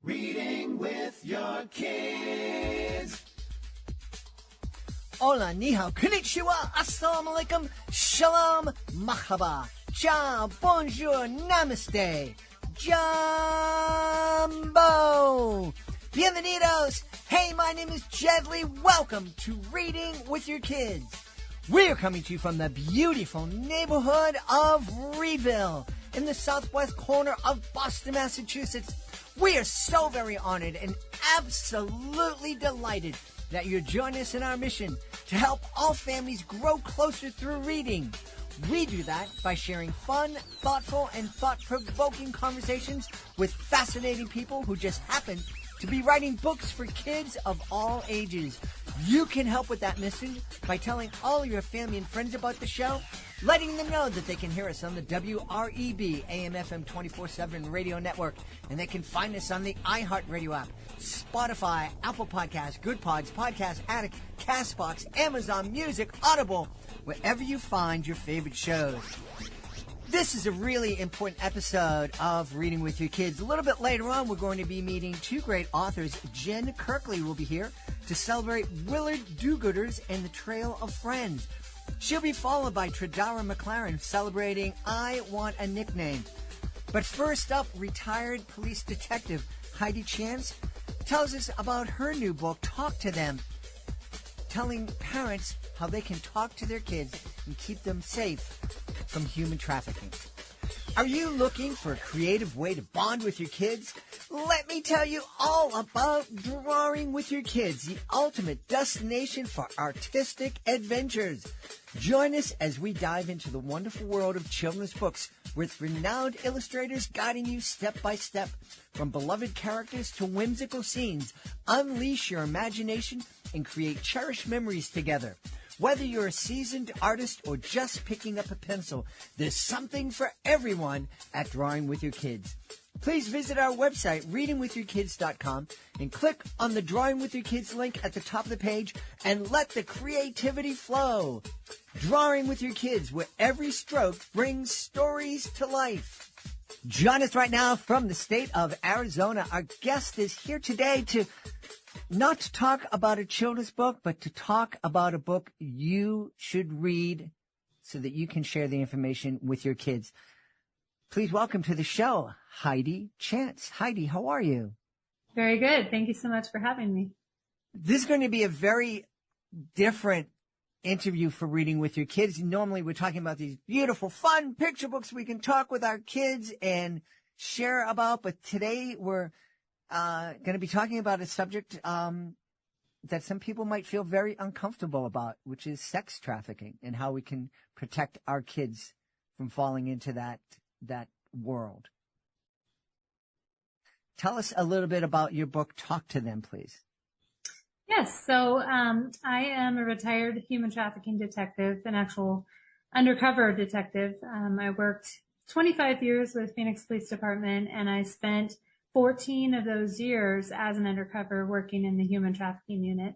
Reading with your kids. Hola, ni hao, konnichiwa, assalamu alaikum, shalom, mahaba, ciao, bonjour, namaste, jumbo, bienvenidos. Hey, my name is Jed Lee. Welcome to Reading with Your Kids. We're coming to you from the beautiful neighborhood of Reedville in the southwest corner of Boston, Massachusetts. We are so very honored and absolutely delighted that you're joining us in our mission to help all families grow closer through reading. We do that by sharing fun, thoughtful, and thought-provoking conversations with fascinating people who just happen to be writing books for kids of all ages. You can help with that mission by telling all your family and friends about the show, letting them know that they can hear us on the WREB AM/FM 24/7 radio network, and they can find us on the iHeartRadio app, Spotify, Apple Podcasts, Good Pods, Podcast Addict, CastBox, Amazon Music, Audible, wherever you find your favorite shows. This is a really important episode of Reading with Your Kids. A little bit later on, we're going to be meeting two great authors. Jen Kirkley will be here to celebrate Willard Do-Gooders and the Trail of Friends. She'll be followed by Tradara McLaren celebrating I Want a Nickname. But first up, retired police detective Heidi Chance tells us about her new book, Talk to Them, telling parents how they can talk to their kids and keep them safe from human trafficking. Are you looking for a creative way to bond with your kids? Let me tell you all about Drawing with Your Kids, the ultimate destination for artistic adventures. Join us as we dive into the wonderful world of children's books with renowned illustrators guiding you step by step from beloved characters to whimsical scenes. Unleash your imagination and create cherished memories together. Whether you're a seasoned artist or just picking up a pencil, there's something for everyone at Drawing with Your Kids. Please visit our website, readingwithyourkids.com, and click on the Drawing with Your Kids link at the top of the page and let the creativity flow. Drawing with Your Kids, where every stroke brings stories to life. Join us right now from the state of Arizona. Our guest is here today to not to talk about a children's book, but to talk about a book you should read so that you can share the information with your kids. Please welcome to the show, Heidi Chance. Heidi, how are you? Very good. Thank you so much for having me. This is going to be a very different interview for Reading with Your Kids. Normally we're talking about these beautiful, fun picture books we can talk with our kids and share about, but today we're going to be talking about a subject that some people might feel very uncomfortable about, which is sex trafficking and how we can protect our kids from falling into that world. Tell us a little bit about your book, Talk to Them, please. Yes. So I am a retired human trafficking detective, an actual undercover detective. I worked 25 years with Phoenix Police Department, and I spent 14 of those years as an undercover working in the human trafficking unit.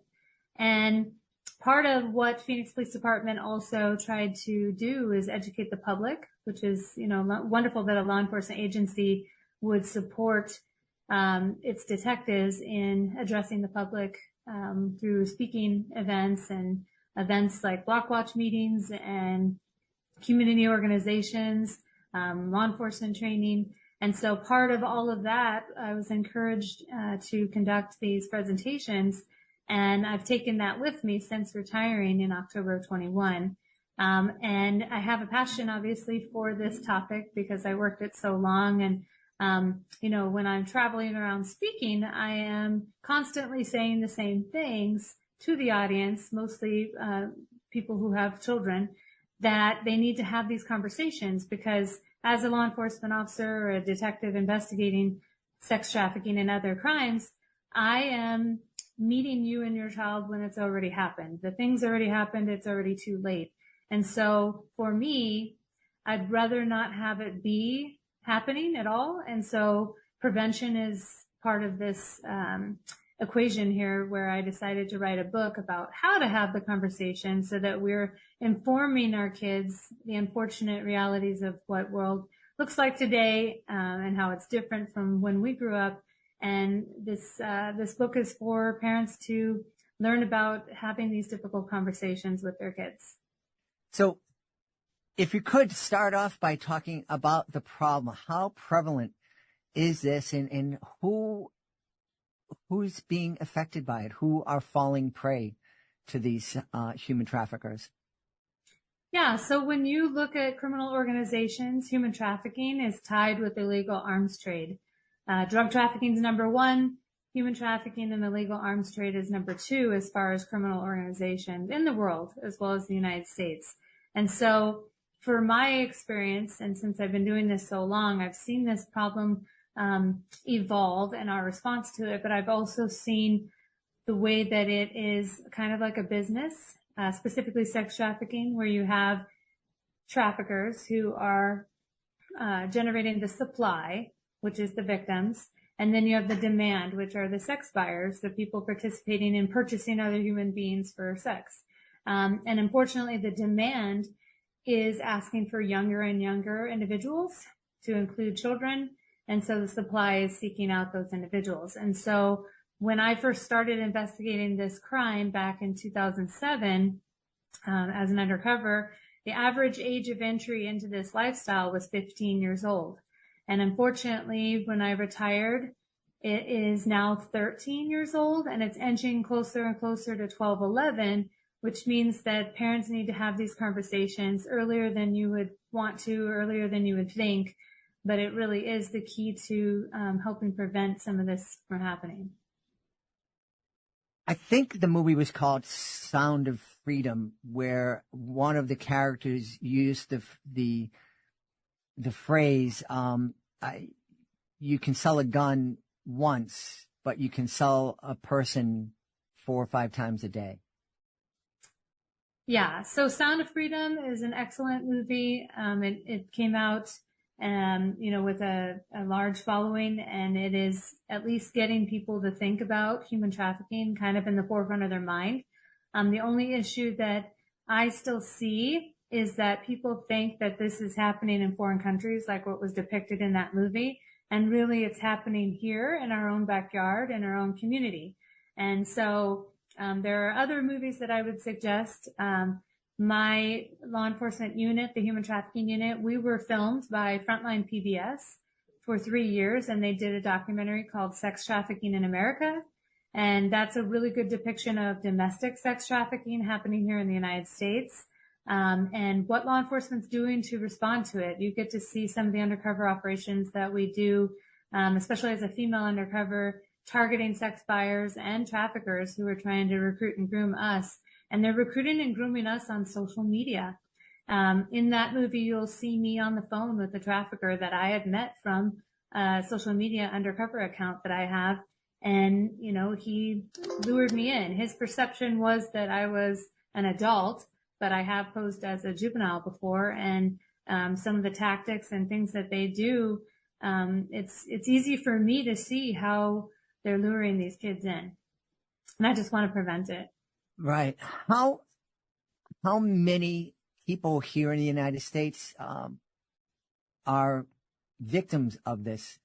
And part of what Phoenix Police Department also tried to do is educate the public, which is, wonderful that a law enforcement agency would support its detectives in addressing the public through speaking events and events like block watch meetings and community organizations, law enforcement training. And so part of all of that, I was encouraged to conduct these presentations, and I've taken that with me since retiring in October of 21. And I have a passion, obviously, for this topic because I worked it so long. And, when I'm traveling around speaking, I am constantly saying the same things to the audience, mostly people who have children, that they need to have these conversations because as a law enforcement officer or a detective investigating sex trafficking and other crimes, I am meeting you and your child when it's already happened. The thing's already happened. It's already too late. And so for me, I'd rather not have it be happening at all. And so prevention is part of this equation here where I decided to write a book about how to have the conversation so that we're informing our kids the unfortunate realities of what world looks like today and how it's different from when we grew up, And this book is for parents to learn about having these difficult conversations with their kids. So if you could start off by talking about the problem, how prevalent is this, and who's being affected by it? Who are falling prey to these human traffickers? Yeah, so when you look at criminal organizations, human trafficking is tied with illegal arms trade. Drug trafficking is number one. Human trafficking and illegal arms trade is number two as far as criminal organizations in the world, as well as the United States. And so for my experience, and since I've been doing this so long, I've seen this problem evolve and our response to it, but I've also seen the way that it is kind of like a business, specifically sex trafficking, where you have traffickers who are generating the supply, which is the victims, and then you have the demand, which are the sex buyers, the people participating in purchasing other human beings for sex. And unfortunately, the demand is asking for younger and younger individuals, to include children. And so the supply is seeking out those individuals. And so when I first started investigating this crime back in 2007, as an undercover, the average age of entry into this lifestyle was 15 years old. And unfortunately, when I retired, it is now 13 years old, and it's inching closer and closer to 12, 11, which means that parents need to have these conversations earlier than you would want to, earlier than you would think. But it really is the key to helping prevent some of this from happening. I think the movie was called Sound of Freedom, where one of the characters used the phrase, you can sell a gun once, but you can sell a person 4 or 5 times a day. Yeah, so Sound of Freedom is an excellent movie. It came out with a large following, and it is at least getting people to think about human trafficking kind of in the forefront of their mind. The only issue that I still see is that people think that this is happening in foreign countries, like what was depicted in that movie. And really it's happening here in our own backyard, in our own community. And so, there are other movies that I would suggest. My law enforcement unit, the human trafficking unit, we were filmed by Frontline PBS for 3 years, and they did a documentary called Sex Trafficking in America. And that's a really good depiction of domestic sex trafficking happening here in the United States, and what law enforcement's doing to respond to it. You get to see some of the undercover operations that we do, especially as a female undercover, targeting sex buyers and traffickers who are trying to recruit and groom us. And they're recruiting and grooming us on social media. In that movie, you'll see me on the phone with the trafficker that I had met from a social media undercover account that I have. And, he lured me in. His perception was that I was an adult, but I have posed as a juvenile before. And some of the tactics and things that they do, it's easy for me to see how they're luring these kids in. And I just want to prevent it. Right. How many people here in the United States are victims of this?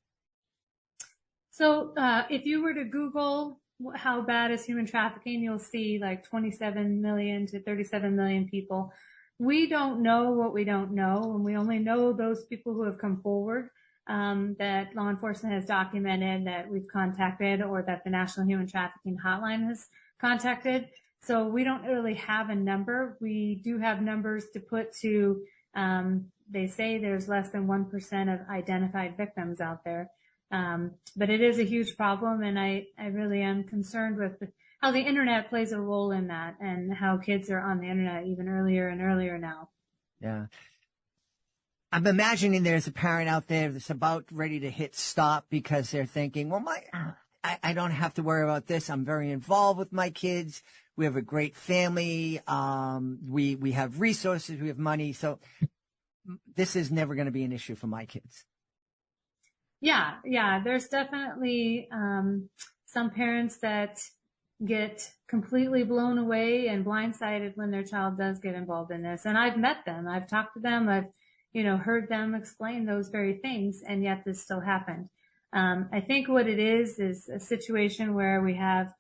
So if you were to Google how bad is human trafficking, you'll see like 27 million to 37 million people. We don't know what we don't know, and we only know those people who have come forward, that law enforcement has documented, that we've contacted, or that the National Human Trafficking Hotline has contacted. So we don't really have a number. We do have numbers to put to, they say there's less than 1% of identified victims out there. But it is a huge problem, and I really am concerned with how the internet plays a role in that, and how kids are on the internet even earlier and earlier now. Yeah. I'm imagining there's a parent out there that's about ready to hit stop because they're thinking, well, I don't have to worry about this. I'm very involved with my kids. We have a great family. We have resources. We have money. So this is never going to be an issue for my kids. Yeah. There's definitely some parents that get completely blown away and blindsided when their child does get involved in this. And I've met them. I've talked to them. I've, heard them explain those very things, and yet this still happened. I think what it is a situation where we have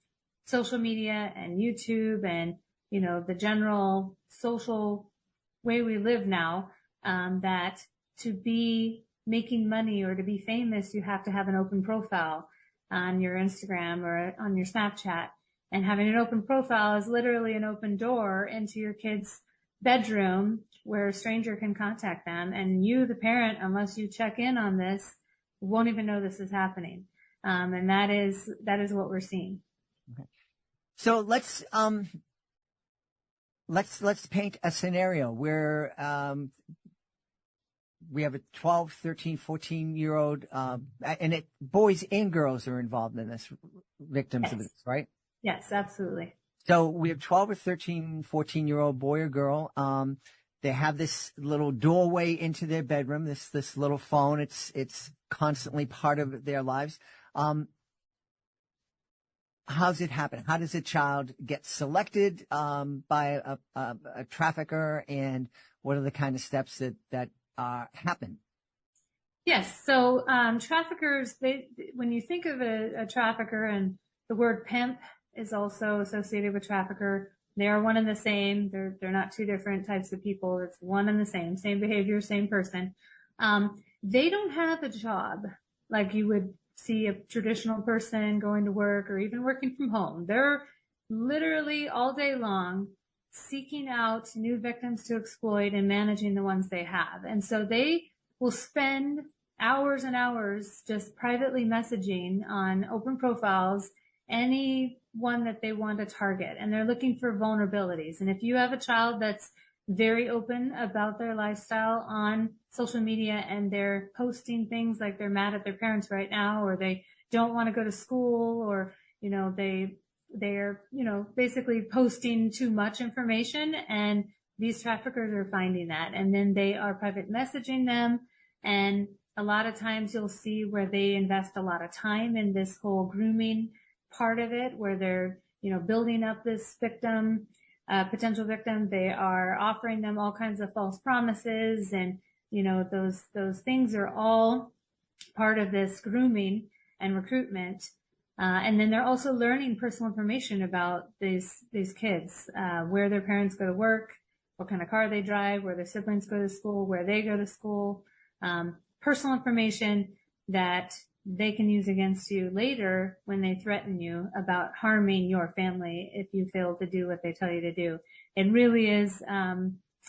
social media and YouTube and, the general social way we live now, that to be making money or to be famous, you have to have an open profile on your Instagram or on your Snapchat. And having an open profile is literally an open door into your kid's bedroom where a stranger can contact them. And you, the parent, unless you check in on this, won't even know this is happening. And that is what we're seeing. Okay. So let's paint a scenario where we have a 12, 13, 14-year-old, and boys and girls are involved in this, victims of this, right? Yes, absolutely. So we have 12 or 13, 14-year-old boy or girl. They have this little doorway into their bedroom, this little phone. It's constantly part of their lives. How's it happen? How does a child get selected by a trafficker, and what are the kind of steps that happen? Yes. So traffickers, when you think of a trafficker, and the word pimp is also associated with trafficker, they are one and the same. They're not two different types of people. It's one and the same behavior, same person. They don't have a job like you would see a traditional person going to work or even working from home. They're literally all day long seeking out new victims to exploit and managing the ones they have. And so they will spend hours and hours just privately messaging on open profiles anyone that they want to target. And they're looking for vulnerabilities. And if you have a child that's very open about their lifestyle on social media and they're posting things like they're mad at their parents right now, or they don't want to go to school, or, they're, basically posting too much information, and these traffickers are finding that. And then they are private messaging them. And a lot of times you'll see where they invest a lot of time in this whole grooming part of it, where they're, building up this victim, potential victim. They are offering them all kinds of false promises, and, those things are all part of this grooming and recruitment. And then they're also learning personal information about these kids, where their parents go to work, what kind of car they drive, where their siblings go to school, where they go to school, personal information that they can use against you later when they threaten you about harming your family if you fail to do what they tell you to do. It really is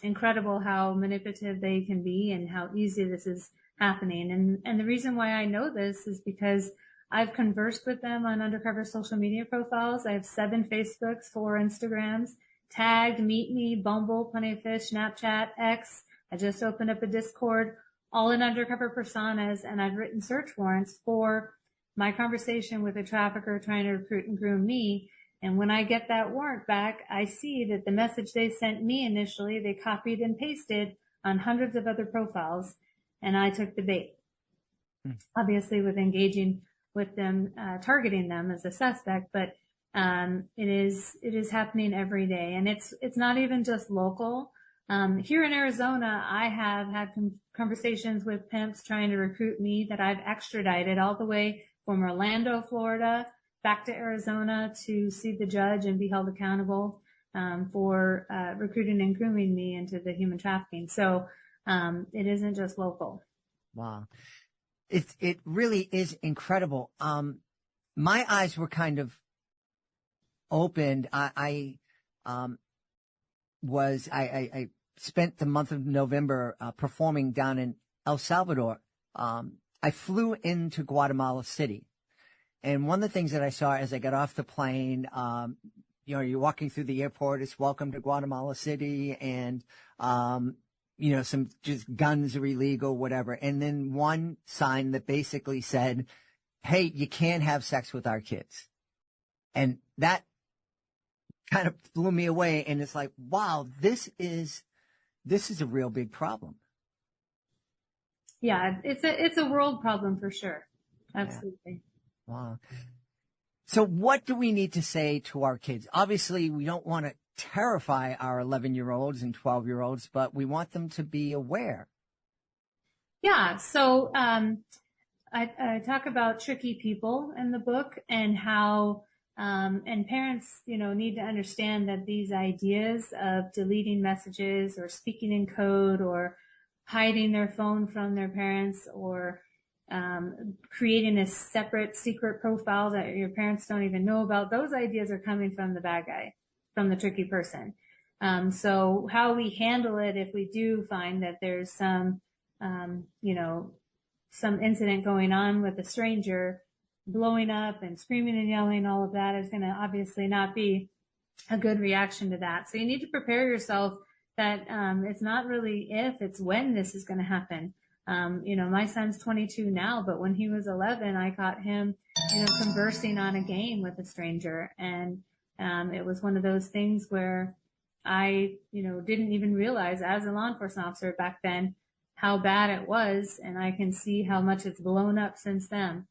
incredible how manipulative they can be and how easy this is happening. And the reason why I know this is because I've conversed with them on undercover social media profiles. I have 7 Facebooks, 4 Instagrams, tagged, Meet Me, Bumble, Plenty of Fish, Snapchat, X. I just opened up a Discord, all in undercover personas, and I've written search warrants for my conversation with a trafficker trying to recruit and groom me. And when I get that warrant back, I see that the message they sent me initially, they copied and pasted on hundreds of other profiles, and I took the bait. Obviously with engaging with them, targeting them as a suspect, but it is happening every day. And it's not even just local. Here in Arizona, I have had conversations with pimps trying to recruit me that I've extradited all the way from Orlando, Florida, back to Arizona to see the judge and be held accountable for recruiting and grooming me into the human trafficking. So it isn't just local. Wow. It really is incredible. My eyes were kind of opened. I spent the month of November performing down in El Salvador. I flew into Guatemala City, and one of the things that I saw as I got off the plane, you're walking through the airport. It's welcome to Guatemala City, and some just guns are illegal, whatever. And then one sign that basically said, "Hey, you can't have sex with our kids," and that kind of blew me away. And it's like, wow, this is a real big problem. Yeah, it's a world problem for sure. Absolutely. Yeah. Wow. So what do we need to say to our kids? Obviously, we don't want to terrify our 11-year-olds and 12-year-olds, but we want them to be aware. Yeah. So, I talk about tricky people in the book and how, and parents, need to understand that these ideas of deleting messages or speaking in code or hiding their phone from their parents or creating a separate secret profile that your parents don't even know about, those ideas are coming from the bad guy, from the tricky person. So how we handle it if we do find that there's some, some incident going on with a stranger blowing up and screaming and yelling, all of that is going to obviously not be a good reaction to that. So you need to prepare yourself that it's not really if, it's when this is going to happen. My son's 22 now, but when he was 11, I caught him, conversing on a game with a stranger. And it was one of those things where I, didn't even realize as a law enforcement officer back then how bad it was. And I can see how much it's blown up since then.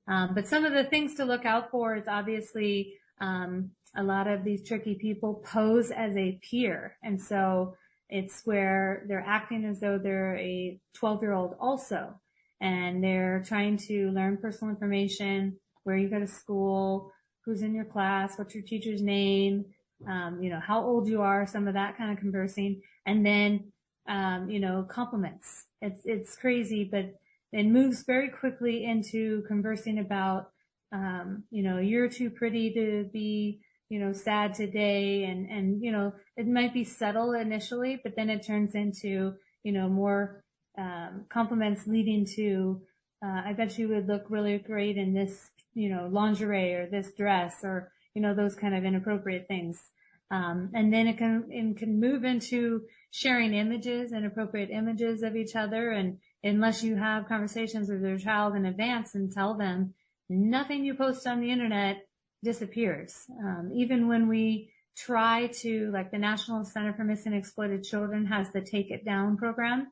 But some of the things to look out for is obviously a lot of these tricky people pose as a peer. And so it's where they're acting as though they're a 12-year-old also. And they're trying to learn personal information, where you go to school, who's in your class, what's your teacher's name, how old you are, some of that kind of conversing. And then, compliments. It's crazy, but it moves very quickly into conversing about, you're too pretty to be, sad today. And, it might be subtle initially, but then it turns into, more, compliments leading to, I bet you would look really great in this, lingerie or this dress or, those kind of inappropriate things. And then it can move into sharing images, inappropriate images of each other. And unless you have conversations with your child in advance and tell them nothing you post on the internet disappears. Even when we try to, like the National Center for Missing and Exploited Children has the Take It Down program,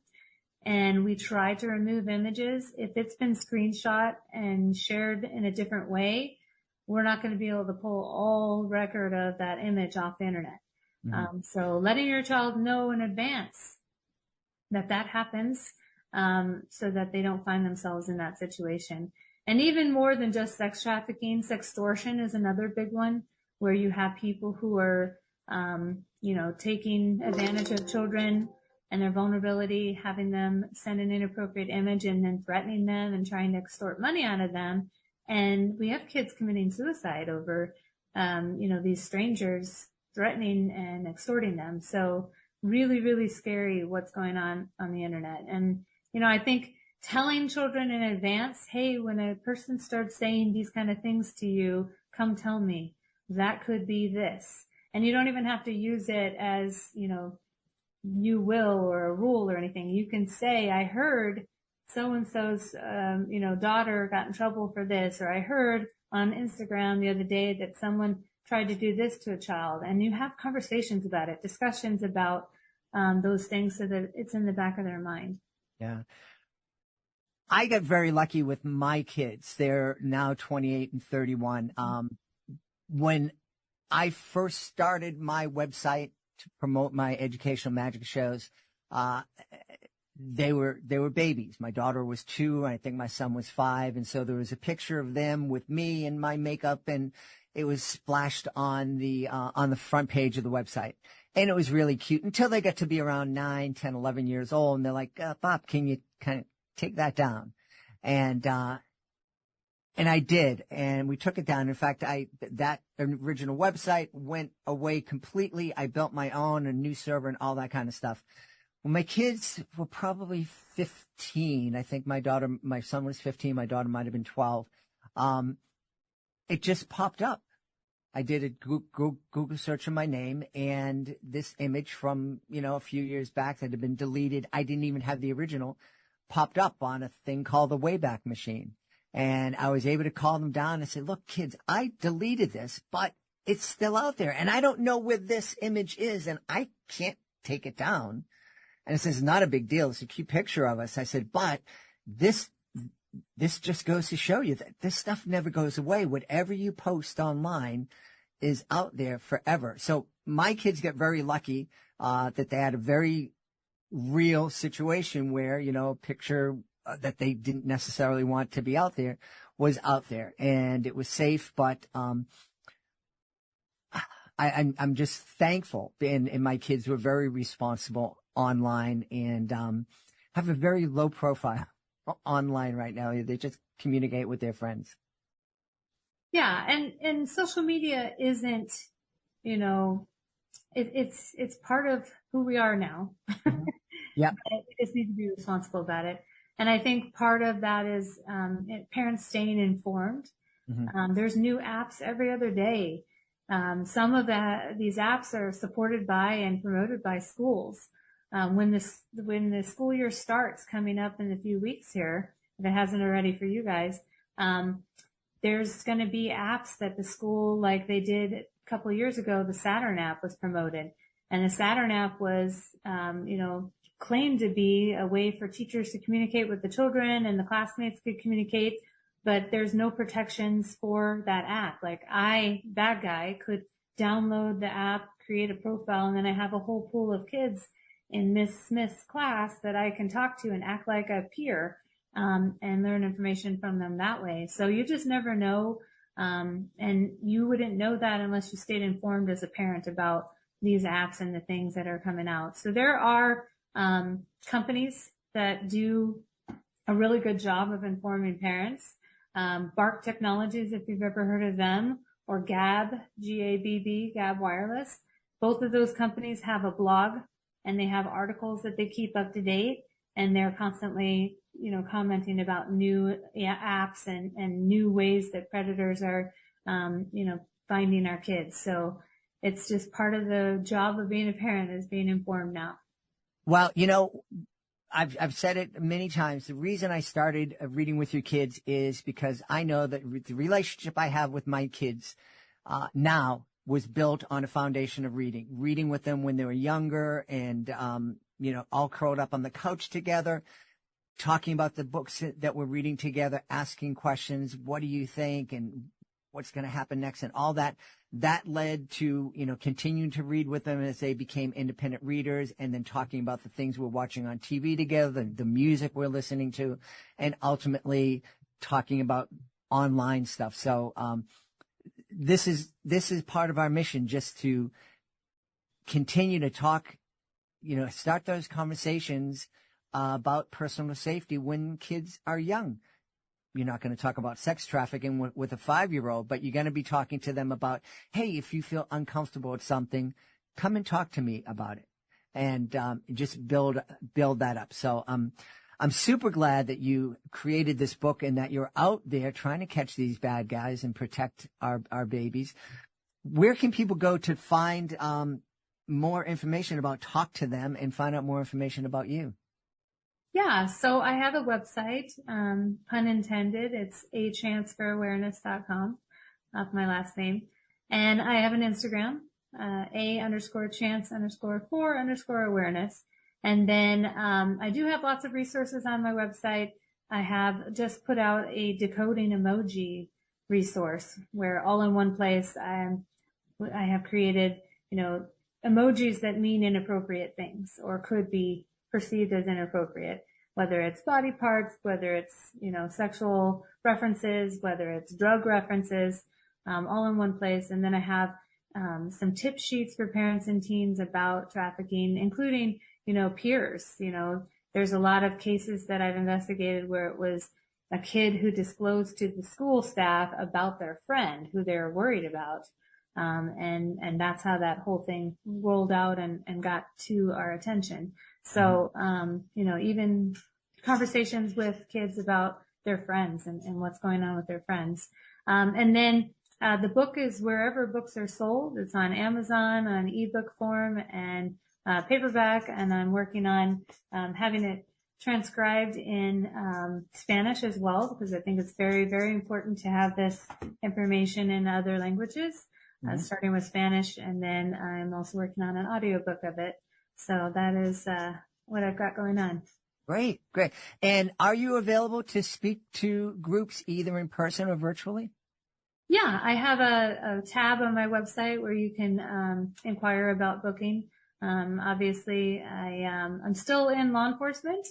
and we try to remove images. If it's been screenshot and shared in a different way, we're not going to be able to pull all record of that image off the internet. Mm-hmm. So letting your child know in advance that happens, so that they don't find themselves in that situation. And even more than just sex trafficking, sextortion is another big one, where you have people who are, taking advantage of children and their vulnerability, having them send an inappropriate image and then threatening them and trying to extort money out of them. And we have kids committing suicide over, these strangers threatening and extorting them. So really, really scary what's going on the internet. And, I think telling children in advance, hey, when a person starts saying these kind of things to you, come tell me. That could be this. And you don't even have to use it as, you will or a rule or anything. You can say, I heard so-and-so's, daughter got in trouble for this, or I heard on Instagram the other day that someone tried to do this to a child. And you have conversations about it, discussions about those things so that it's in the back of their mind. Yeah. I got very lucky with my kids. They're now 28 and 31. When I first started my website to promote my educational magic shows, they were babies. My daughter was 2. I think my son was 5. And so there was a picture of them with me and my makeup, and it was splashed on the front page of the website. And it was really cute until they got to be around 9, 10, 11 years old. And they're like, Bob, can you kind of take that down? And I did. And we took it down. In fact, that original website went away completely. I built my own, a new server and all that kind of stuff. When my kids were probably 15, I think my son was 15. My daughter might've been 12. It just popped up. I did a Google search of my name, and this image from, a few years back that had been deleted, I didn't even have the original, popped up on a thing called the Wayback Machine. And I was able to call them down and say, look, kids, I deleted this, but it's still out there. And I don't know where this image is, and I can't take it down. And it says, not a big deal. It's a cute picture of us. I said, but this just goes to show you that this stuff never goes away. Whatever you post online is out there forever. So my kids get very lucky that they had a very real situation where, a picture that they didn't necessarily want to be out there was out there, and it was safe. But I'm just thankful, and my kids were very responsible online and have a very low profile online right now. They just communicate with their friends. Yeah, and social media isn't, you know, it's part of who we are now. Yeah. We just need to be responsible about it. And I think part of that is parents staying informed. Mm-hmm. There's new apps every other day. Some of these apps are supported by and promoted by schools. When the school year starts coming up in a few weeks here, if it hasn't already for you guys, there's going to be apps that the school, like they did a couple of years ago, the Saturn app was promoted. And the Saturn app was, claimed to be a way for teachers to communicate with the children and the classmates could communicate, but there's no protections for that app. Like bad guy, could download the app, create a profile, and then I have a whole pool of kids in Miss Smith's class that I can talk to and act like a peer, and learn information from them that way. So you just never know. And you wouldn't know that unless you stayed informed as a parent about these apps and the things that are coming out. So there are companies that do a really good job of informing parents. Bark Technologies, if you've ever heard of them, or Gab, G-A-B-B, Gab Wireless. Both of those companies have a blog and they have articles that they keep up to date, and they're constantly, commenting about new apps and new ways that predators are, finding our kids. So it's just part of the job of being a parent is being informed now. Well, I've said it many times. The reason I started reading with your kids is because I know that the relationship I have with my kids now was built on a foundation of reading with them when they were younger, and all curled up on the couch together, talking about the books that we're reading together, asking questions. What do you think? And what's going to happen next? And all that. That led to, continuing to read with them as they became independent readers, and then talking about the things we're watching on TV together, the music we're listening to, and ultimately talking about online stuff. So this is part of our mission, just to continue to talk, start those conversations about personal safety when kids are young. You're not going to talk about sex trafficking with a 5-year-old, but you're going to be talking to them about, hey, if you feel uncomfortable with something, come and talk to me about it, and just build that up. So I'm super glad that you created this book and that you're out there trying to catch these bad guys and protect our babies. Where can people go to find more information about, talk to them, and find out more information about you? Yeah, so I have a website, pun intended. It's achanceforawareness.com, my last name. And I have an Instagram, a_chance_for_awareness. And then I do have lots of resources on my website. I have just put out a decoding emoji resource where all in one place I have created, emojis that mean inappropriate things or could be perceived as inappropriate, whether it's body parts, whether it's, sexual references, whether it's drug references, all in one place. And then I have some tip sheets for parents and teens about trafficking, including, peers. There's a lot of cases that I've investigated where it was a kid who disclosed to the school staff about their friend who they're worried about. And that's how that whole thing rolled out and got to our attention. So, even conversations with kids about their friends and what's going on with their friends. And then, the book is wherever books are sold. It's on Amazon, on ebook form and, paperback. And I'm working on, having it transcribed in, Spanish as well, because I think it's very, very important to have this information in other languages, starting with Spanish. And then I'm also working on an audiobook of it. So that is what I've got going on. Great. And are you available to speak to groups either in person or virtually? Yeah, I have a tab on my website where you can inquire about booking. Obviously, I'm still in law enforcement,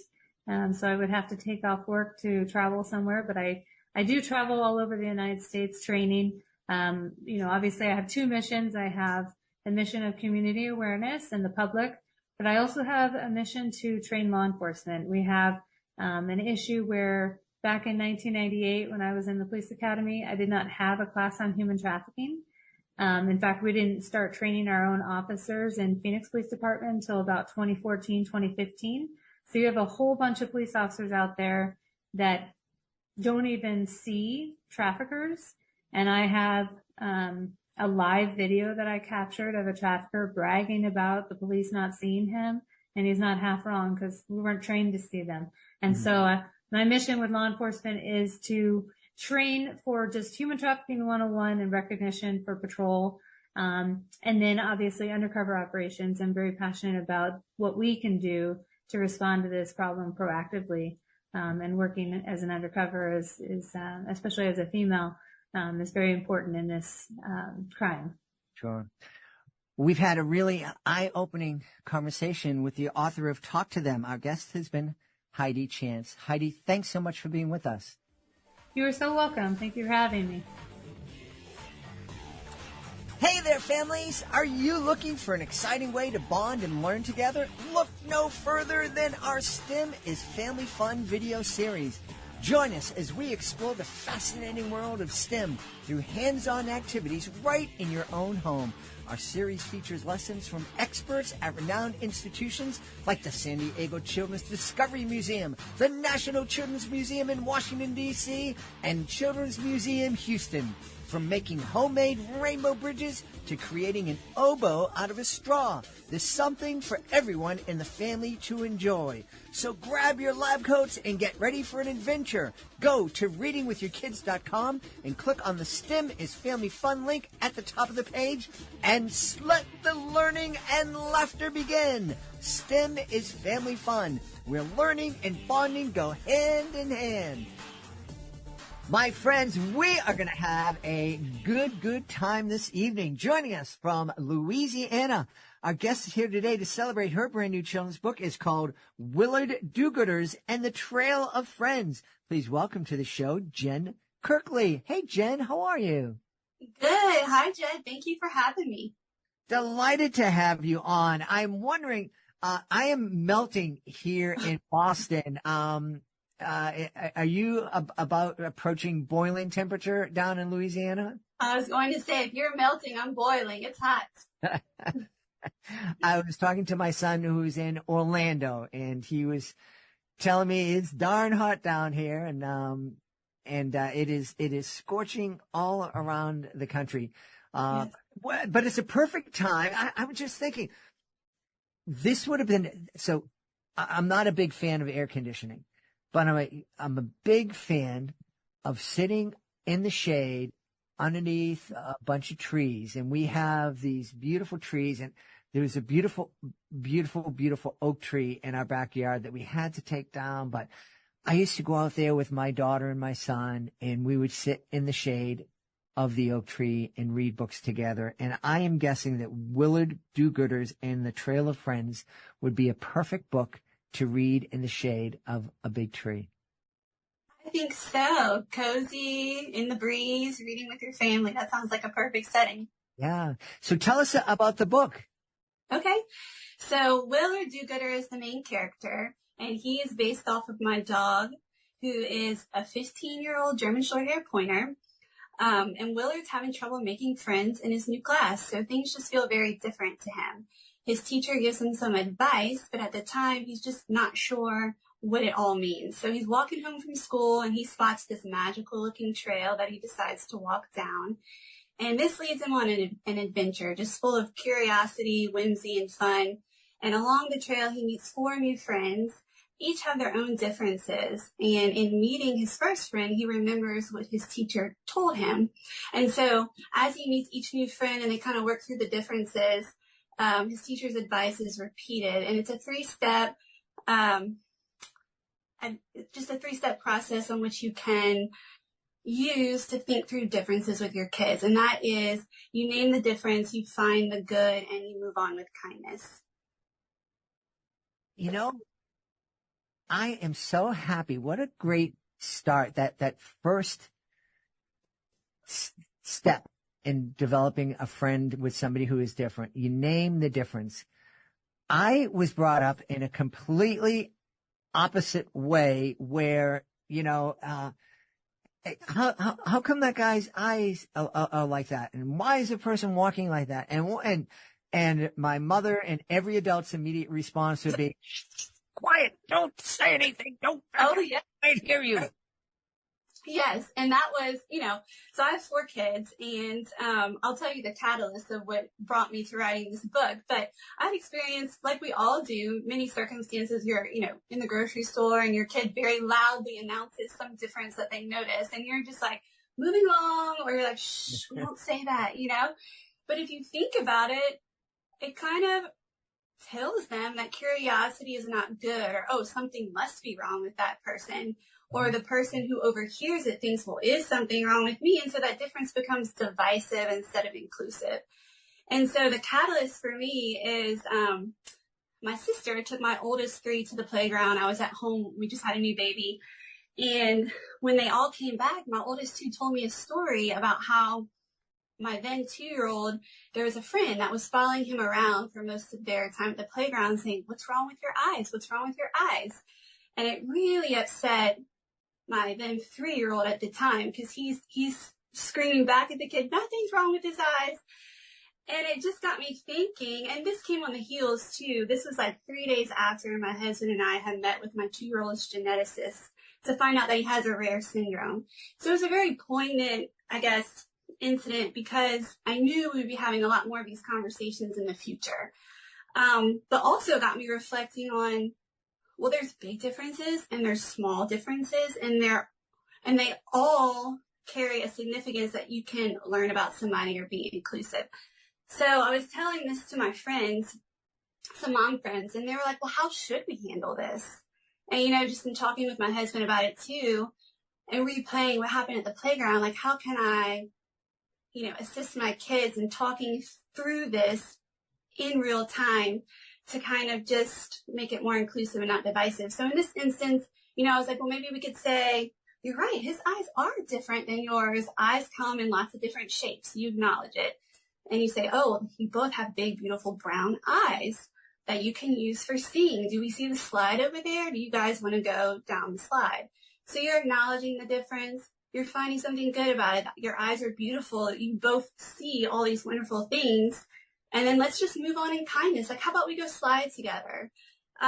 So I would have to take off work to travel somewhere, but I do travel all over the United States training. Obviously I have two missions. I have the mission of community awareness and the public, but I also have a mission to train law enforcement. We have an issue where back in 1998, when I was in the police academy, I did not have a class on human trafficking. In fact, we didn't start training our own officers in Phoenix Police Department until about 2014, 2015. So you have a whole bunch of police officers out there that don't even see traffickers. And I have a live video that I captured of a trafficker bragging about the police not seeing him. And he's not half wrong because we weren't trained to see them. And so my mission with law enforcement is to train for just human trafficking 101 and recognition for patrol. And then obviously undercover operations. I'm very passionate about what we can do to respond to this problem proactively. And working as an undercover is especially as a female, is very important in this crime. Sure. We've had a really eye-opening conversation with the author of Talk to Them. Our guest has been Heidi Chance. Heidi, thanks so much for being with us. You are so welcome. Thank you for having me. Hey there, families! Are you looking for an exciting way to bond and learn together? Look no further than our STEM is Family Fun video series. Join us as we explore the fascinating world of STEM through hands-on activities right in your own home. Our series features lessons from experts at renowned institutions like the San Diego Children's Discovery Museum, the National Children's Museum in Washington, D.C., and Children's Museum Houston. From making homemade rainbow bridges to creating an oboe out of a straw, there's something for everyone in the family to enjoy. So grab your lab coats and get ready for an adventure. Go to readingwithyourkids.com and click on the STEM is Family Fun link at the top of the page and let the learning and laughter begin. STEM is Family Fun, where learning and bonding go hand in hand. My friends, we are going to have a good time this evening. Joining us from Louisiana, our guest is here today to celebrate her brand new children's book. Is called Willard Do-Gooders and the Trail of Friends. Please welcome to the show, Jen Kirkley. Hey, Jen, how are you? Good. Hi, Jed. Thank you for having me. Delighted to have you on. I'm wondering, I am melting here in Boston. Are you about approaching boiling temperature down in Louisiana? I was going to say, if you're melting, I'm boiling. It's hot. I was talking to my son who's in Orlando, and he was telling me it's darn hot down here, and it is scorching all around the country. Yes. But it's a perfect time. I was just thinking, this would have been so. I'm not a big fan of air conditioning. But I'm a big fan of sitting in the shade underneath a bunch of trees. And we have these beautiful trees. And there's a beautiful oak tree in our backyard that we had to take down. But I used to go out there with my daughter and my son, and we would sit in the shade of the oak tree and read books together. And I am guessing that Willard Do-Gooders and the Trail of Friends would be a perfect book to read in the shade of a big tree. I think so. Cozy, in the breeze, reading with your family. That sounds like a perfect setting. Yeah. So tell us about the book. Okay. So Willard Do-Gooder is the main character, and he is based off of my dog, who is a 15-year-old German Shorthair Pointer. And Willard's having trouble making friends in his new class, so things just feel very different to him. His teacher gives him some advice, but at the time, he's just not sure what it all means. So he's walking home from school, and he spots this magical-looking trail that he decides to walk down. And this leads him on an adventure, just full of curiosity, whimsy, and fun. And along the trail, he meets 4 new friends. Each have their own differences. And in meeting his first friend, he remembers what his teacher told him. And so as he meets each new friend and they kind of work through the differences, his teacher's advice is repeated, and it's a 3-step, just a 3-step process on which you can use to think through differences with your kids. And that is, you name the difference, you find the good, and you move on with kindness. You know, I am so happy. What a great start. That first step in developing a friend with somebody who is different. You name the difference. I was brought up in a completely opposite way where, how come that guy's eyes are like that? And why is a person walking like that? And my mother and every adult's immediate response would be, quiet, don't say anything, don't, Oh, yeah. I hear you. Yes, and that was, so I have 4 kids, and I'll tell you the catalyst of what brought me to writing this book. But I've experienced, like we all do, many circumstances. You're, in the grocery store, and your kid very loudly announces some difference that they notice, and you're just like moving along, or you're like, shh, we won't say that, But if you think about it, it kind of tells them that curiosity is not good, or, oh, something must be wrong with that person. Or the person who overhears it thinks, well, is something wrong with me? And so that difference becomes divisive instead of inclusive. And so the catalyst for me is my sister took my oldest 3 to the playground. I was at home. We just had a new baby. And when they all came back, my oldest 2 told me a story about how my then 2-year-old, there was a friend that was following him around for most of their time at the playground saying, what's wrong with your eyes? What's wrong with your eyes? And it really upset my then 3-year-old at the time, because he's screaming back at the kid, nothing's wrong with his eyes. And it just got me thinking, and this came on the heels too. This was like 3 days after my husband and I had met with my 2-year-old's geneticist to find out that he has a rare syndrome. So it was a very poignant, I guess, incident, because I knew we'd be having a lot more of these conversations in the future. But also got me reflecting on, well, there's big differences and there's small differences, and they all carry a significance that you can learn about somebody or be inclusive. So I was telling this to my friends, some mom friends, and they were like, well, how should we handle this? And, just in talking with my husband about it too, and replaying what happened at the playground, like, how can I, assist my kids in talking through this in real time to kind of just make it more inclusive and not divisive. So in this instance, I was like, well, maybe we could say, you're right, his eyes are different than yours. Eyes come in lots of different shapes. You acknowledge it. And you say, oh, you both have big, beautiful brown eyes that you can use for seeing. Do we see the slide over there? Do you guys want to go down the slide? So you're acknowledging the difference. You're finding something good about it. Your eyes are beautiful. You both see all these wonderful things. And then let's just move on in kindness. Like, how about we go slide together? So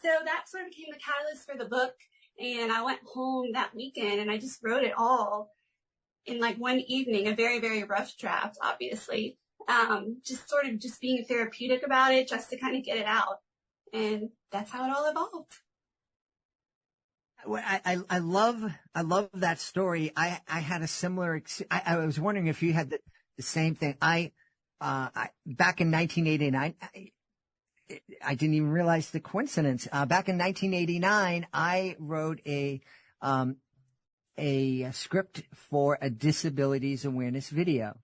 that sort of became the catalyst for the book. And I went home that weekend and I just wrote it all in like one evening, a very, very rough draft, obviously. Just sort of just being therapeutic about it, just to kind of get it out. And that's how it all evolved. Well, I love that story. I had a similar, I was wondering if you had the same thing. Back in 1989, I didn't even realize the coincidence. Back in 1989, I wrote a script for a disabilities awareness video,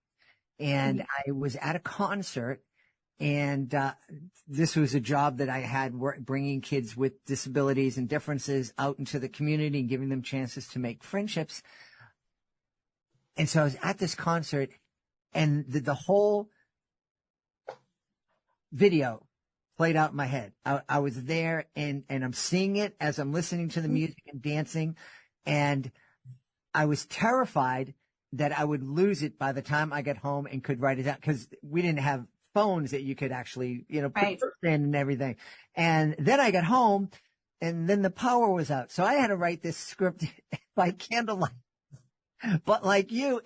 and I was at a concert, and this was a job that I had, bringing kids with disabilities and differences out into the community and giving them chances to make friendships. And so I was at this concert, and the whole video played out in my head. I was there, and I'm seeing it as I'm listening to the music and dancing, and I was terrified that I would lose it by the time I got home and could write it out, because we didn't have phones that you could actually, put Right. in and everything. And then I got home, and then the power was out, so I had to write this script by candlelight. But like you,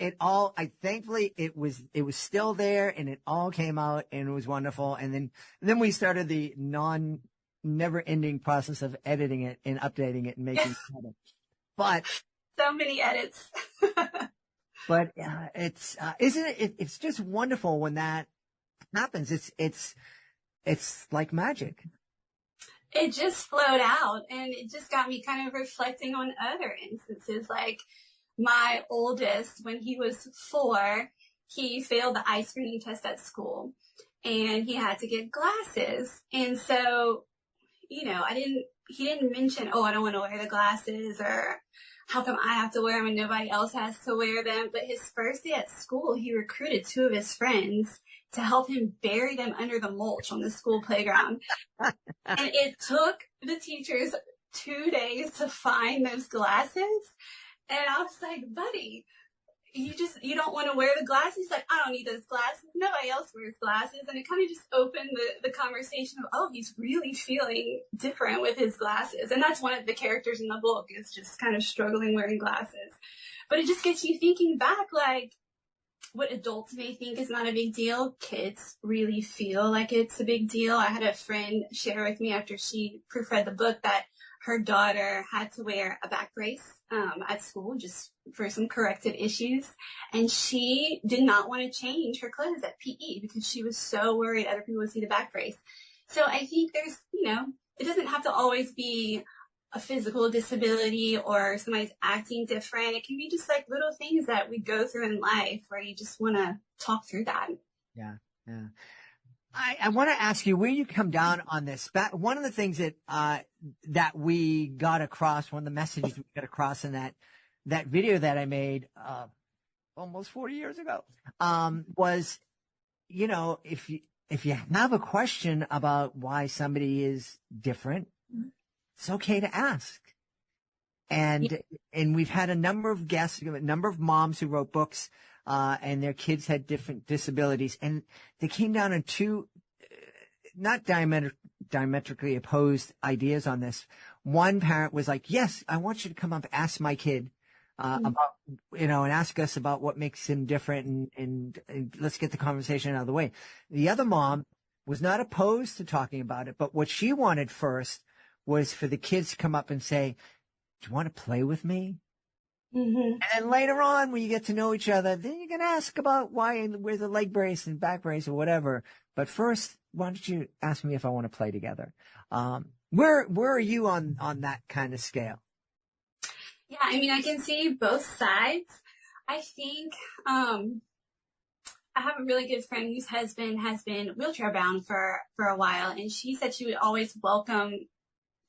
thankfully it was still there, and it all came out, and it was wonderful. And then we started the never ending process of editing it and updating it and making it better. But So many edits. but it's isn't it? It's just wonderful when that happens. It's like magic. It just flowed out, and it just got me kind of reflecting on other instances, like my oldest, when he was 4, he failed the eye screening test at school, and he had to get glasses. And so, I didn't he didn't mention, oh, I don't want to wear the glasses, or how come I have to wear them and nobody else has to wear them? But his first day at school, he recruited 2 of his friends to help him bury them under the mulch on the school playground. And it took the teachers 2 days to find those glasses. And I was like, buddy, you don't want to wear the glasses? He's like, I don't need those glasses. Nobody else wears glasses. And it kind of just opened the conversation of, oh, he's really feeling different with his glasses. And that's one of the characters in the book, is just kind of struggling wearing glasses. But it just gets you thinking back, like, what adults may think is not a big deal, kids really feel like it's a big deal. I had a friend share with me after she proofread the book that her daughter had to wear a back brace at school just for some corrective issues. And she did not want to change her clothes at PE because she was so worried other people would see the back brace. So I think there's, it doesn't have to always be a physical disability or somebody's acting different. It can be just like little things that we go through in life where you just want to talk through that. Yeah. Yeah. I want to ask you where you come down on this. One of the things that we got across, one of the messages we got across in that video that I made, almost 40 years ago, was, if you have a question about why somebody is different, it's okay to ask. And we've had a number of guests, a number of moms who wrote books, and their kids had different disabilities, and they came down on 2, not diametrically opposed ideas on this. One parent was like, yes, I want you to come up, ask my kid, about, and ask us about what makes him different, and let's get the conversation out of the way. The other mom was not opposed to talking about it, but what she wanted first was for the kids to come up and say, do you want to play with me? Mm-hmm. And then later on, when you get to know each other, then you can ask about where's the leg brace and back brace or whatever. But first, why don't you ask me if I want to play together? Where are you on that kind of scale? Yeah, I mean, I can see both sides. I think I have a really good friend whose husband has been wheelchair bound for a while, and she said she would always welcome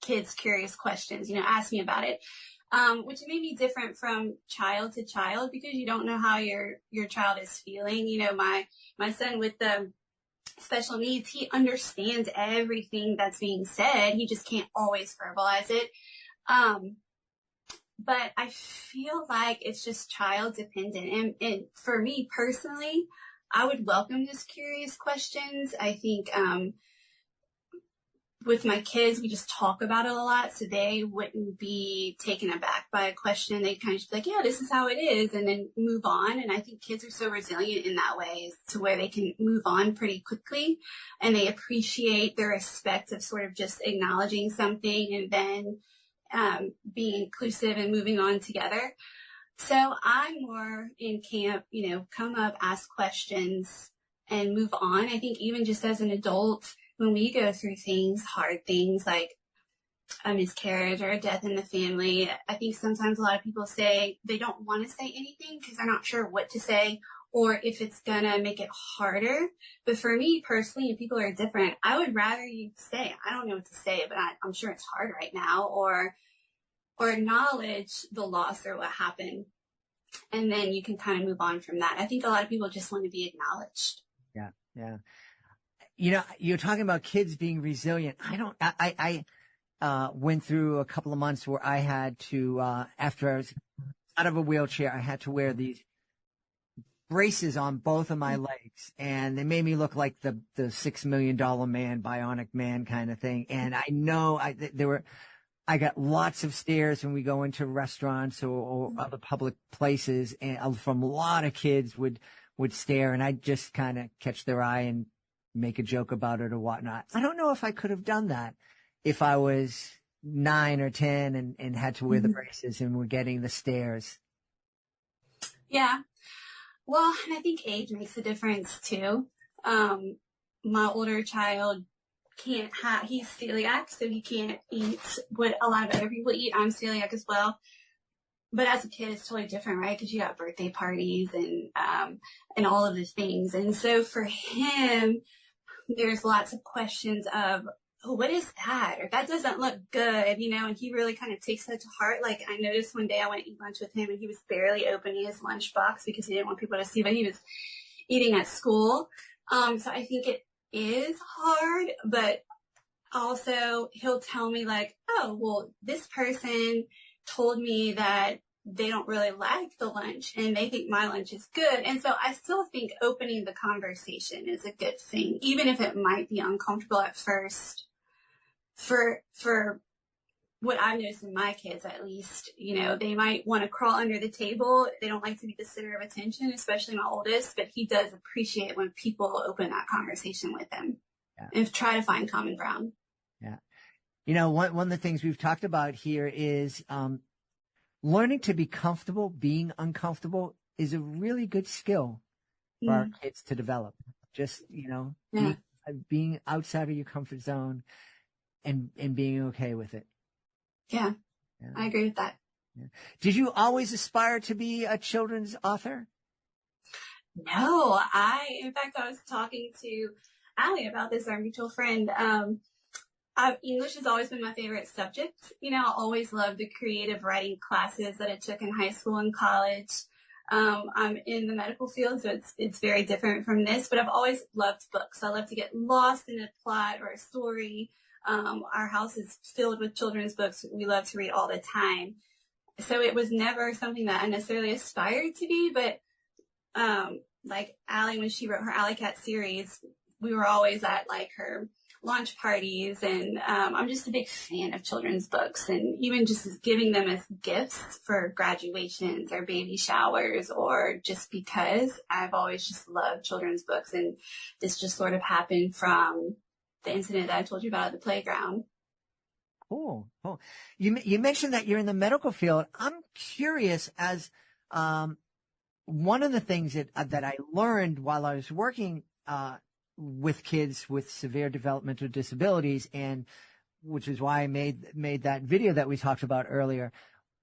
kids' curious questions, ask me about it. Which may be different from child to child because you don't know how your child is feeling. My son with the special needs, he understands everything that's being said. He just can't always verbalize it. But I feel like it's just child dependent. And for me personally, I would welcome those curious questions. I think, with my kids, we just talk about it a lot, so they wouldn't be taken aback by a question. They'd kind of just be like, yeah, this is how it is, and then move on. And I think kids are so resilient in that way, to where they can move on pretty quickly, and they appreciate the respect of sort of just acknowledging something and then being inclusive and moving on together. So I'm more in camp, come up, ask questions, and move on. I think even just as an adult, when we go through hard things like a miscarriage or a death in the family, I think sometimes a lot of people say they don't want to say anything because they're not sure what to say or if it's going to make it harder. But for me personally, and people are different, I would rather you say, I don't know what to say, but I'm sure it's hard right now, or acknowledge the loss or what happened. And then you can kind of move on from that. I think a lot of people just want to be acknowledged. Yeah. Yeah. You're talking about kids being resilient. I went through a couple of months where I had to, after I was out of a wheelchair, I had to wear these braces on both of my legs, and they made me look like the $6 million man, bionic man kind of thing. And I know I got lots of stares when we go into restaurants or other public places, and from a lot of kids would stare, and I'd just kind of catch their eye and make a joke about it or whatnot. I don't know if I could have done that if I was 9 or 10 and had to wear the braces and were getting the stares. Yeah. Well, and I think age makes a difference too. My older child he's celiac, so he can't eat what a lot of other people eat. I'm celiac as well. But as a kid, it's totally different, right? Because you got birthday parties and all of the things. And so for him, there's lots of questions of, oh, what is that? Or that doesn't look good, you know, and he really kind of takes that to heart. Like I noticed one day I went to eat lunch with him and he was barely opening his lunchbox because he didn't want people to see, but he was eating at school. So I think it is hard, but also he'll tell me like, oh, well, this person told me that they don't really like the lunch and they think my lunch is good. And so I still think opening the conversation is a good thing, even if it might be uncomfortable at first. For what I've noticed in my kids, at least, you know, they might want to crawl under the table. They don't like to be the center of attention, especially my oldest, but he does appreciate when people open that conversation with him and try to find common ground. Yeah. You know, one of the things we've talked about here is, learning to be comfortable, being uncomfortable is a really good skill for our kids to develop. Just, you know, being outside of your comfort zone and being okay with it. Yeah, I agree with that. Yeah. Did you always aspire to be a children's author? No, in fact, I was talking to Allie about this, our mutual friend. English has always been my favorite subject. You know, I always loved the creative writing classes that I took in high school and college. I'm in the medical field, so it's very different from this, but I've always loved books. I love to get lost in a plot or a story. Our house is filled with children's books. We love to read all the time. So it was never something that I necessarily aspired to be, but like Allie, when she wrote her Alley Cat series, we were always at like her launch parties, and I'm just a big fan of children's books, and even just giving them as gifts for graduations or baby showers, or just because I've always just loved children's books, and this just sort of happened from the incident that I told you about at the playground. Cool. You mentioned that you're in the medical field. I'm curious, as one of the things that I learned while I was working with kids with severe developmental disabilities, and which is why I made that video that we talked about earlier.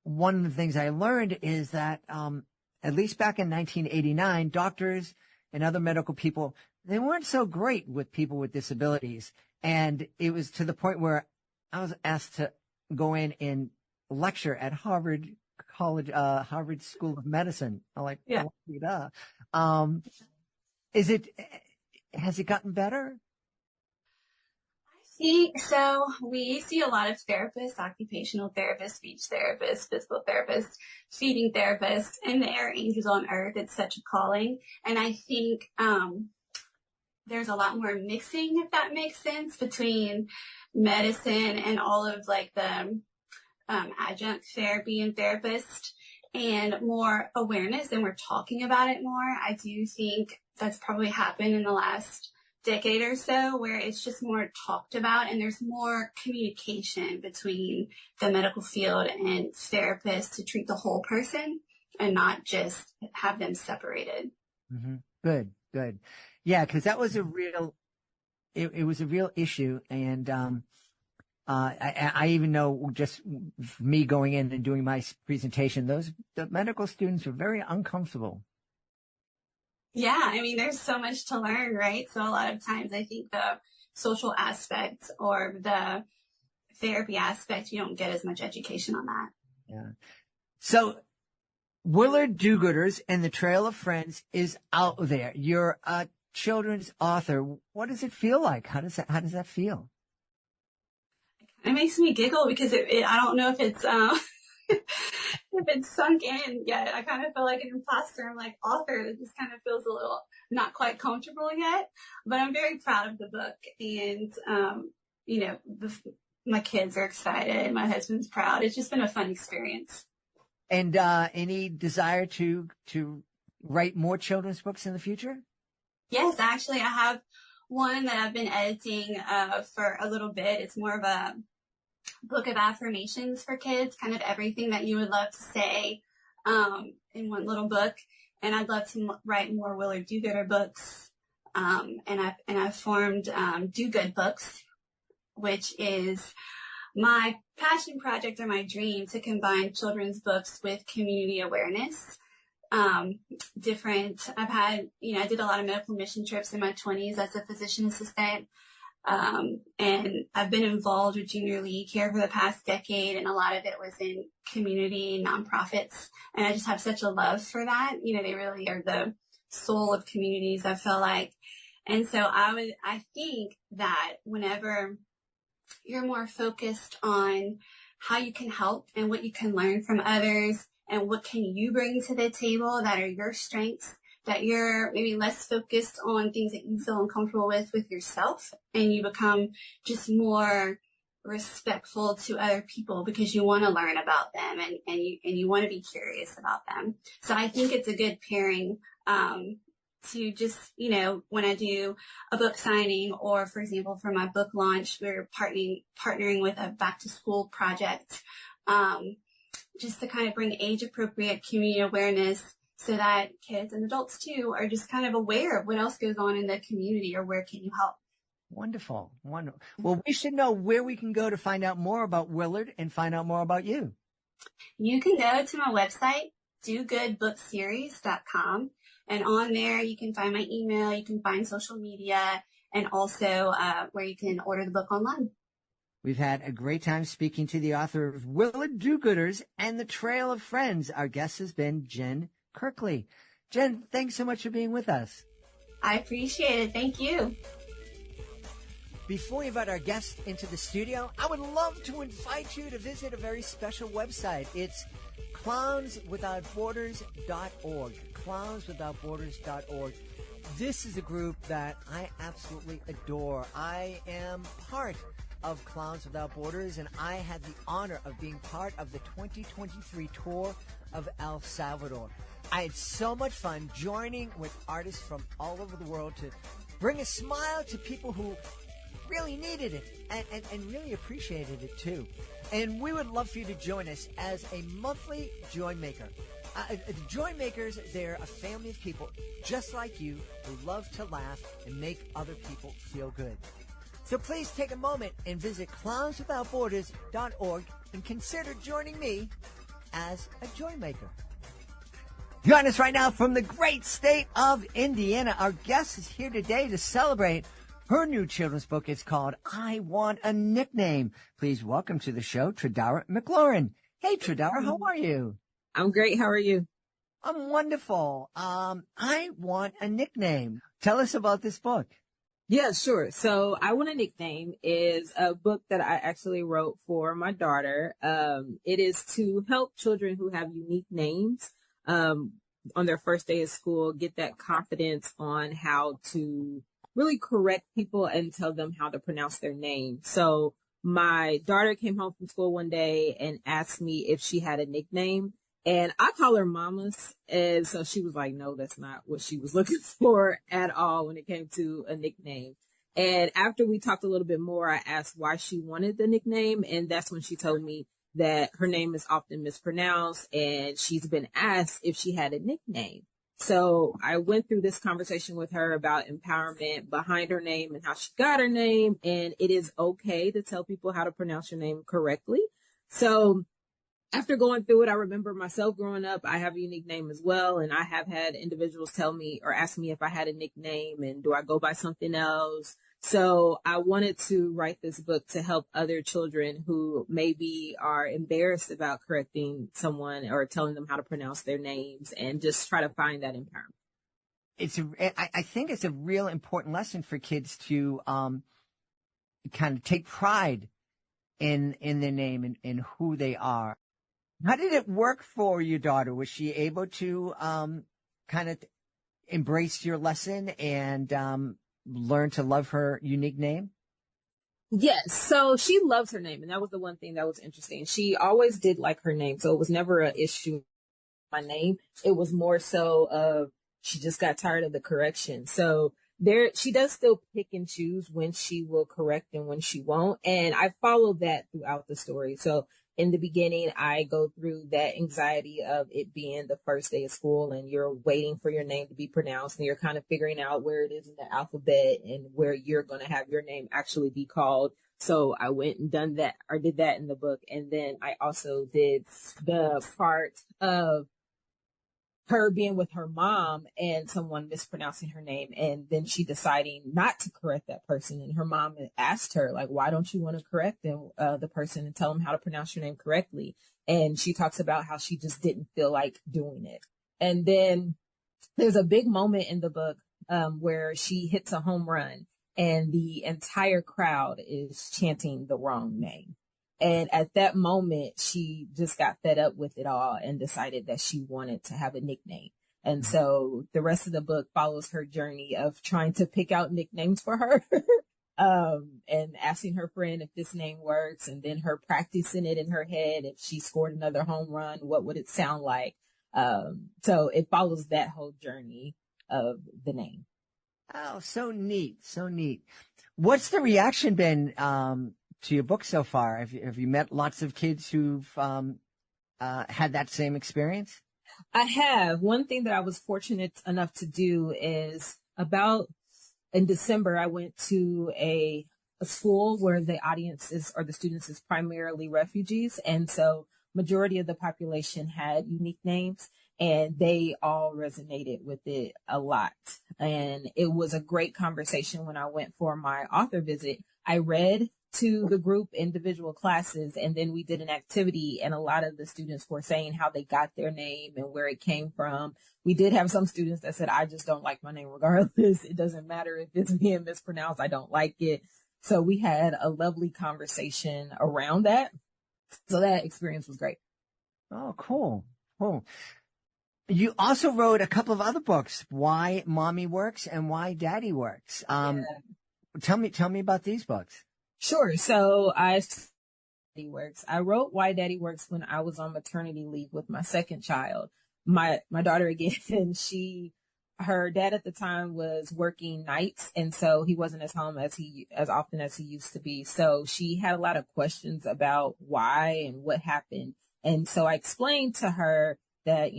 One of the things I learned is that at least back in 1989, doctors and other medical people, they weren't so great with people with disabilities. And it was to the point where I was asked to go in and lecture at Harvard School of Medicine. I'm like, yeah. Has it gotten better? I think so. We see a lot of therapists, occupational therapists, speech therapists, physical therapists, feeding therapists, and they are angels on earth. It's such a calling. And I think there's a lot more mixing, if that makes sense, between medicine and all of like the adjunct therapy and therapist, and more awareness, and we're talking about it more. I do think that's probably happened in the last decade or so, where it's just more talked about and there's more communication between the medical field and therapists to treat the whole person and not just have them separated. Mm-hmm. Good. Yeah, because that was it was a real issue. And I even know, just me going in and doing my presentation, the medical students were very uncomfortable. Yeah, I mean, there's so much to learn, right? So a lot of times I think the social aspect or the therapy aspect, you don't get as much education on that. Yeah. So Willard Do-Gooders and the Trail of Friends is out there. You're a children's author. What does it feel like? How does that feel? It makes me giggle because I don't know if it's if it's sunk in yet. I kind of feel like an imposter. I'm like, author, it just kind of feels a little not quite comfortable yet, but I'm very proud of the book. And, you know, my kids are excited. My husband's proud. It's just been a fun experience. And any desire to write more children's books in the future? Yes, actually, I have one that I've been editing for a little bit. It's more of a book of affirmations for kids, kind of everything that you would love to say in one little book. And I'd love to write more Willard Do-Gooder books. And I've formed Do Good Books, which is my passion project or my dream to combine children's books with community awareness. I did a lot of medical mission trips in my 20s as a physician assistant. And I've been involved with Junior League here for the past decade, and a lot of it was in community nonprofits. And I just have such a love for that. You know, they really are the soul of communities, I feel like. And so I think that whenever you're more focused on how you can help and what you can learn from others and what can you bring to the table that are your strengths, that you're maybe less focused on things that you feel uncomfortable with yourself, and you become just more respectful to other people because you want to learn about them and you want to be curious about them. So I think it's a good pairing to just, you know, when I do a book signing, or for example, for my book launch, we're partnering with a back to school project, just to kind of bring age appropriate community awareness so that kids and adults too are just kind of aware of what else goes on in the community or where can you help. Wonderful. Wonderful. Well, we should know where we can go to find out more about Willard and find out more about you. You can go to my website, dogoodbookseries.com. And on there, you can find my email, you can find social media, and also where you can order the book online. We've had a great time speaking to the author of Willard Do-Gooders and The Trail of Friends. Our guest has been Jen Kirkley. Jen, thanks so much for being with us. I appreciate it. Thank you. Before we invite our guest into the studio, I would love to invite you to visit a very special website. It's clownswithoutborders.org. Clownswithoutborders.org. This is a group that I absolutely adore. I am part of Clowns Without Borders, and I had the honor of being part of the 2023 tour of El Salvador. I had so much fun joining with artists from all over the world to bring a smile to people who really needed it and really appreciated it too. And we would love for you to join us as a monthly Joy Maker. The Joy Makers, they're a family of people just like you who love to laugh and make other people feel good. So please take a moment and visit clownswithoutborders.org and consider joining me as a Joy Maker. Join us right now from the great state of Indiana. Our guest is here today to celebrate her new children's book. It's called I Want a Nickname. Please welcome to the show, Tradara McLaurin. Hey, Tradara, how are you? I'm great. How are you? I'm wonderful. I Want a Nickname. Tell us about this book. Yeah, sure. So I Want a Nickname is a book that I actually wrote for my daughter. It is to help children who have unique names on their first day of school get that confidence on how to really correct people and tell them how to pronounce their name. So my daughter came home from school one day and asked me if she had a nickname. And I call her Mamas. And so she was like, no, that's not what she was looking for at all when it came to a nickname. And after we talked a little bit more, I asked why she wanted the nickname. And that's when she told me that her name is often mispronounced and she's been asked if she had a nickname. So I went through this conversation with her about empowerment behind her name and how she got her name. And it is okay to tell people how to pronounce your name correctly. So after going through it, I remember myself growing up, I have a unique name as well. And I have had individuals tell me or ask me if I had a nickname and do I go by something else? So I wanted to write this book to help other children who maybe are embarrassed about correcting someone or telling them how to pronounce their names and just try to find that empowerment. I think it's a real important lesson for kids to kind of take pride in their name and in who they are. How did it work for your daughter? Was she able to kind of embrace your lesson and learn to love her unique name? Yes. So she loves her name. And that was the one thing that was interesting. She always did like her name. So it was never an issue with my name. It was more so of she just got tired of the correction. So she does still pick and choose when she will correct and when she won't. And I followed that throughout the story. So in the beginning, I go through that anxiety of it being the first day of school and you're waiting for your name to be pronounced and you're kind of figuring out where it is in the alphabet and where you're going to have your name actually be called. So I went and did that in the book. And then I also did the part of her being with her mom and someone mispronouncing her name, and then she deciding not to correct that person. And her mom asked her, like, why don't you want to correct them, the person, and tell them how to pronounce your name correctly? And she talks about how she just didn't feel like doing it. And then there's a big moment in the book where she hits a home run and the entire crowd is chanting the wrong name. And at that moment, she just got fed up with it all and decided that she wanted to have a nickname. And so the rest of the book follows her journey of trying to pick out nicknames for her, and asking her friend if this name works, and then her practicing it in her head. If she scored another home run, what would it sound like? So it follows that whole journey of the name. Oh, so neat. So neat. What's the reaction been, to your book so far? Have you met lots of kids who've had that same experience? I have. One thing that I was fortunate enough to do is about in December, I went to a school where the audience is, or the students is primarily refugees. And so majority of the population had unique names, and they all resonated with it a lot. And it was a great conversation when I went for my author visit. I read to the group individual classes, and then we did an activity, and a lot of the students were saying how they got their name and where it came from. We did have some students that said, I just don't like my name regardless. It doesn't matter if it's being mispronounced. I don't like it. So we had a lovely conversation around that. So that experience was great. Oh, cool. Cool. You also wrote a couple of other books, Why Mommy Works and Why Daddy Works. Tell me about these books. Sure. So Daddy Works. I wrote Why Daddy Works when I was on maternity leave with my second child. My daughter again, her dad at the time was working nights, and so he wasn't as home as often as he used to be. So she had a lot of questions about why and what happened. And so I explained to her that,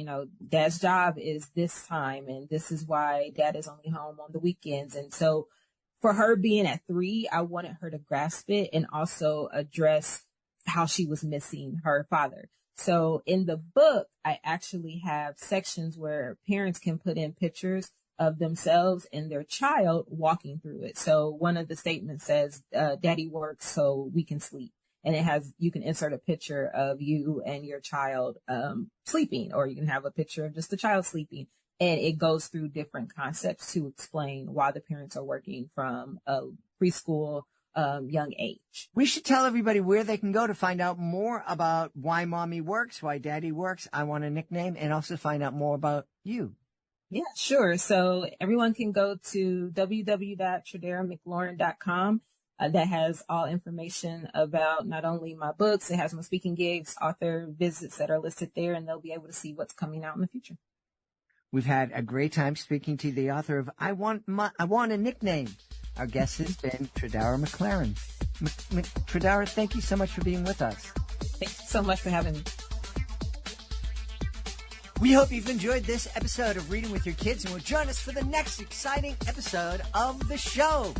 dad's job is this time, and this is why dad is only home on the weekends. And so for her being at 3, I wanted her to grasp it and also address how she was missing her father. So in the book, I actually have sections where parents can put in pictures of themselves and their child walking through it. So one of the statements says, Daddy works so we can sleep. And you can insert a picture of you and your child sleeping, or you can have a picture of just the child sleeping. And it goes through different concepts to explain why the parents are working from a preschool young age. We should tell everybody where they can go to find out more about Why Mommy Works, Why Daddy Works, I Want a Nickname, and also find out more about you. Yeah, sure. So everyone can go to www.tredaramclaurin.com. That has all information about not only my books, it has my speaking gigs, author visits that are listed there, and they'll be able to see what's coming out in the future. We've had a great time speaking to the author of I Want a Nickname. Our guest has been Tredara McLaren. Tredara, thank you so much for being with us. Thank you so much for having me. We hope you've enjoyed this episode of Reading with Your Kids, and will join us for the next exciting episode of the show.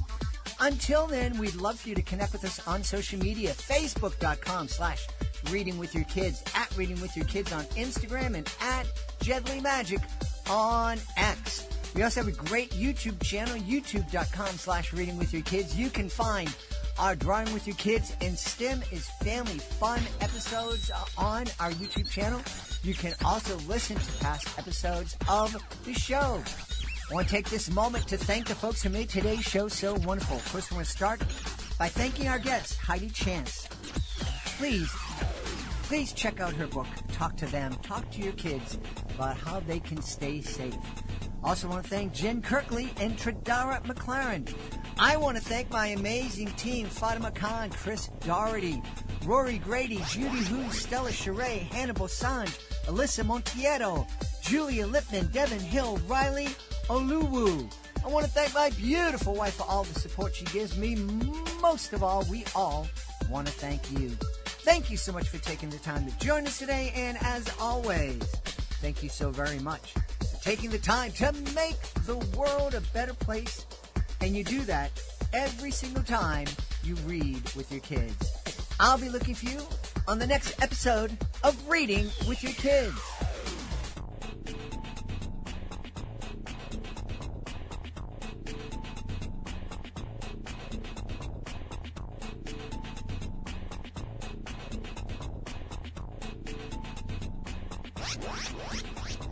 Until then, we'd love for you to connect with us on social media, facebook.com/readingwithyourkids, at Reading With Your Kids on Instagram, and at Jedley Magic on X. We also have a great YouTube channel, youtube.com/Reading With Your Kids. You can find our Drawing With Your Kids and STEM is Family Fun episodes on our YouTube channel. You can also listen to past episodes of the show. I want to take this moment to thank the folks who made today's show so wonderful. First, I want to start by thanking our guest, Heidi Chance. Please check out her book, Talk to Them, Talk to Your Kids about how they can stay safe. Also want to thank Jen Kirkley and Tredara McLaren. I want to thank my amazing team, Fatima Khan, Chris Doherty, Rory Grady, Judy Hu, Stella Charay, Hannibal Sanj, Alyssa Montiero, Julia Lipman, Devin Hill, Riley Oluwu. I want to thank my beautiful wife for all the support she gives me. Most of all, we all want to thank you. Thank you so much for taking the time to join us today, and as always, thank you so very much for taking the time to make the world a better place. And you do that every single time you read with your kids. I'll be looking for you on the next episode of Reading with Your Kids. Trafficking.